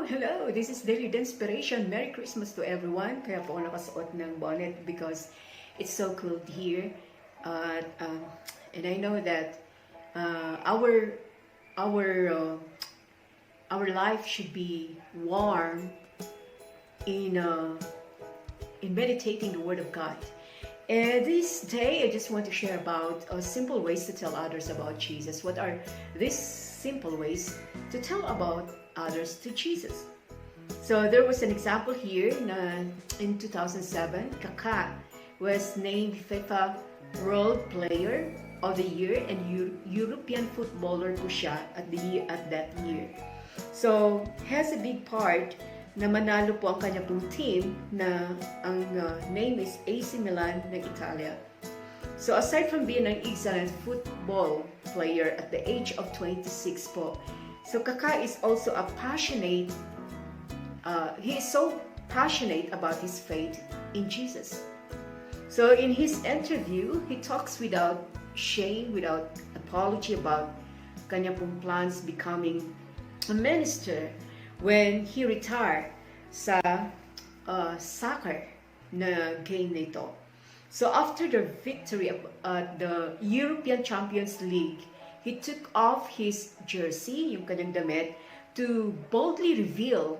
Hello! This is Daily Inspiration. Merry Christmas to everyone. Kaya po ako nakasuot ng bonnet because it's so cold here. And I know that our life should be warm in meditating the Word of God. And this day, I just want to share about simple ways to tell others about Jesus. What are these simple ways to tell about others to Jesus? So there was an example here in 2007, Kaká was named FIFA World Player of the Year and European Footballer po siya at that year. So has a big part na manalo po ang kanya pong team na ang name is AC Milan ng Italia. So aside from being an excellent football player at the age of 26 po, so Kaká is also a passionate, he is so passionate about his faith in Jesus. So in his interview, he talks without shame, without apology about kanya pong plans becoming a minister when he retired sa soccer na game na ito. So after the victory at the European Champions League, he took off his jersey, yung kanyang damit, to boldly reveal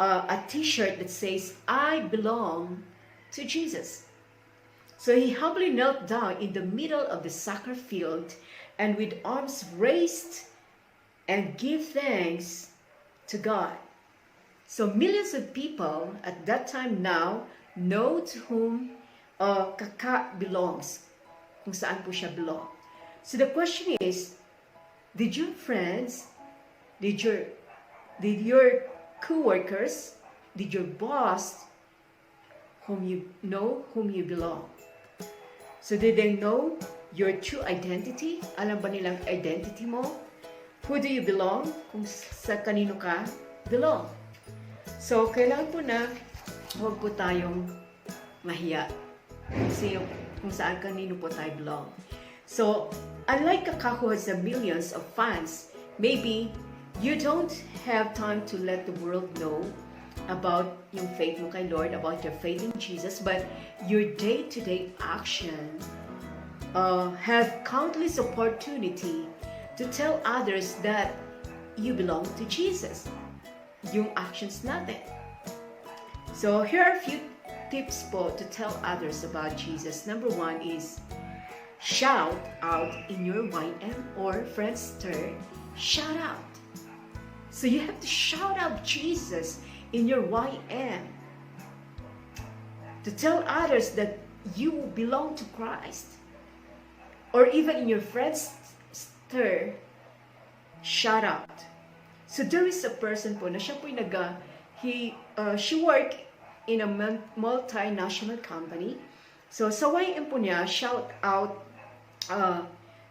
a t-shirt that says, "I belong to Jesus." So he humbly knelt down in the middle of the soccer field and with arms raised and give thanks to God. So millions of people at that time now know to whom Kaká belongs, kung saan po siya belong. So the question is, did your friends, did your co-workers, did your boss whom you belong? So did they know your true identity? Alam ba nilang identity mo? Who do you belong? Kung sa kanino ka belong. So, kailangan po na huwag po tayong mahiya. Kung saan kanino po tayo belong. So, unlike Kaká who has millions of fans, maybe you don't have time to let the world know about yung faith mo kay Lord, about your faith in Jesus, but your day-to-day action have countless opportunity to tell others that you belong to Jesus. Yung actions natin. So here are a few tips po to tell others about Jesus. Number one is shout out in your YM or FRIENDSTER. Shout out. So you have to shout out Jesus in your YM to tell others that you belong to Christ. Or even in your FRIENDSTER, shout out. So there is a person po na siya po she work in a multinational company. So sa YM po niya, shout out,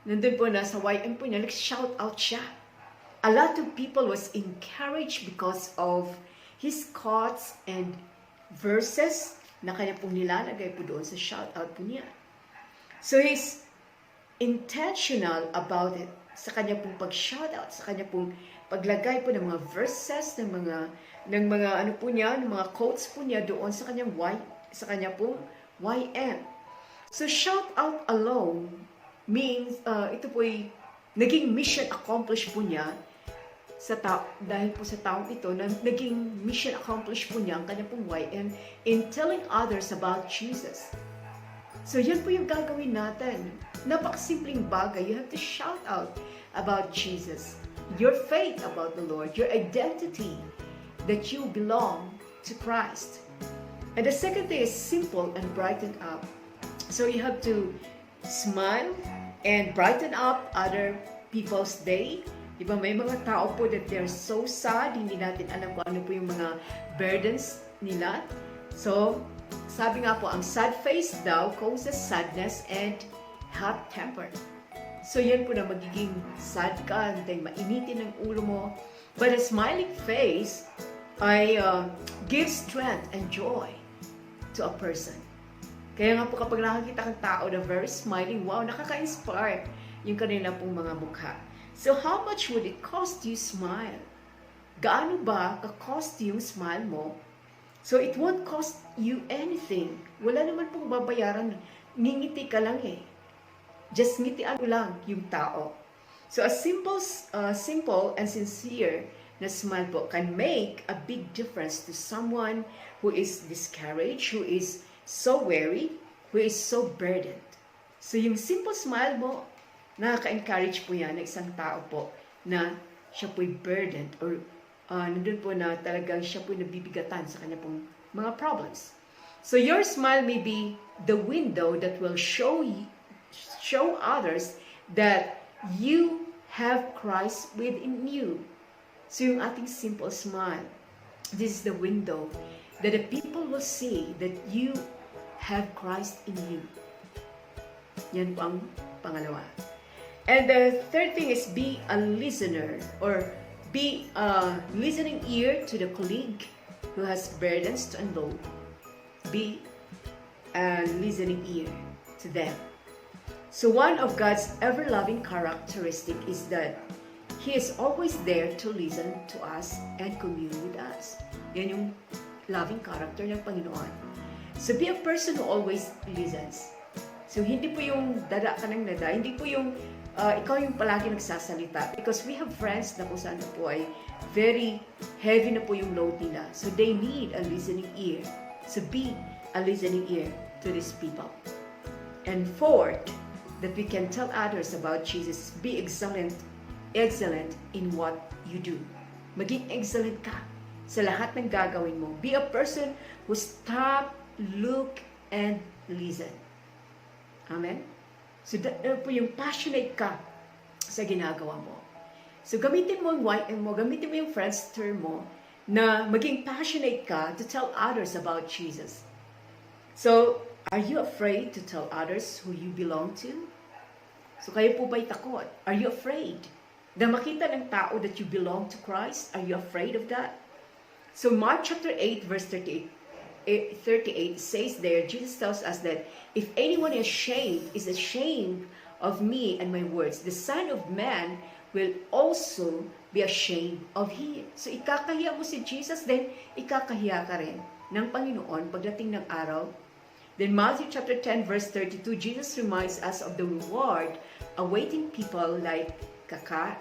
nandun po na sa YM po niya, shout out siya. A lot of people was encouraged because of his quotes and verses na kanya pong nilalagay po doon sa shout out po niya. So he's intentional about it sa kanya pong pag-shout out, sa kanya pong paglagay po ng mga verses, ng mga ano po niya, ng mga quotes po niya doon sa kanya pong YM. So shout out alone means ito po ay naging mission accomplished po niya dahil po sa taong ito na naging mission accomplished po niya ang kanya pong YM in telling others about Jesus. So yan po yung gagawin natin. Napakasimpleng bagay. You have to shout out about Jesus. Your faith about the Lord. Your identity that you belong to Christ. And the second thing is simple and brighten up. So you have to smile and brighten up other people's day. Diba may mga tao po that they're so sad, hindi natin alam kung ano po yung mga burdens nila. So, sabi nga po, ang sad face daw causes sadness and hot temper. So yan po na magiging sad ka, mainitin ang ulo mo. But a smiling face ay gives strength and joy to a person. Kaya nga po kapag nakakita kang tao na very smiling, wow, nakaka-inspire yung kanila pong mga mukha. So how much would it cost you smile? gaano ba ka-cost yung smile mo? So it won't cost you anything. Wala naman pong babayaran. Ngingiti ka lang eh. Just ngitian mo lang yung tao. So a simple and sincere na smile po can make a big difference to someone who is discouraged, who is so weary, who is so burdened. So yung simple smile mo, nakaka-encourage po yan ng isang tao po na siya po'y burdened or nandun po na talagang siya po'y nabibigatan sa kanya pong mga problems. So your smile may be the window that will show others that you have Christ within you. So yung ating simple smile, this is the window that the people will see that you have Christ in you. Yan po ang pangalawa. And the third thing is be a listener or be a listening ear to the colleague who has burdens to unload. Be a listening ear to them. So one of God's ever-loving characteristic is that He is always there to listen to us and commune with us. Yan yung loving character ng Panginoon. So be a person who always listens. So hindi po yung dada ka ng dada, hindi po yung ikaw yung palagi nagsasalita. Because we have friends na kung saan po ay very heavy na po yung load nila. So they need a listening ear. So be a listening ear to these people. And fourth, that we can tell others about Jesus, be excellent in what you do. Maging excellent ka sa lahat ng gagawin mo. Be a person who stop, look, and listen. Amen? So, po yung passionate ka sa ginagawa mo. So, gamitin mo yung YM mo, gamitin mo yung FRIENDSTER mo na maging passionate ka to tell others about Jesus. So, are you afraid to tell others who you belong to? So, kayo po ba'y takot? Are you afraid na makita ng tao that you belong to Christ? Are you afraid of that? So Mark chapter 8 verse 38 says there, Jesus tells us that if anyone is ashamed of me and my words, the Son of Man will also be ashamed of him. So ikakahiya mo si Jesus, then ikakahiya ka rin ng Panginoon pagdating ng araw. Then Matthew chapter 10 verse 32, Jesus reminds us of the reward awaiting people like Kaka.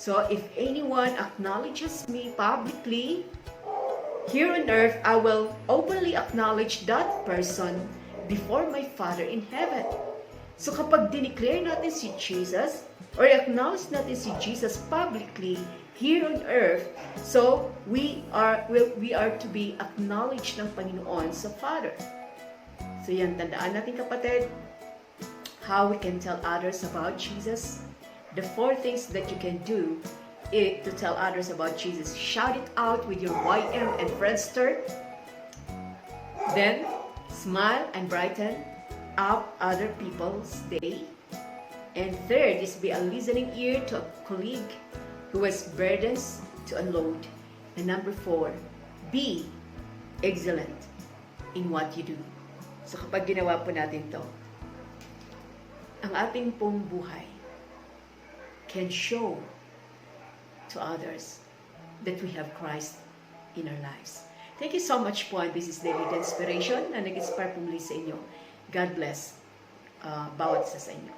So if anyone acknowledges me publicly here on earth, I will openly acknowledge that person before my Father in heaven. So kapag dineclare natin si Jesus or acknowledge natin si Jesus publicly here on earth, so we are to be acknowledged ng Panginoon sa Father. So yan, tandaan natin kapatid, how we can tell others about Jesus. The 4 things that you can do to tell others about Jesus. Shout it out with your YM and FRIENDSTER. Then, smile and brighten up other people's day. And third is be a listening ear to a colleague who has burdens to unload. And number 4, be excellent in what you do. So kapag ginawa po natin to, ang ating pong buhay can show to others that we have Christ in our lives. Thank you so much po. This is Daily Inspiration na nag-inspire po muli sa inyo. God bless bawat isa sa inyo.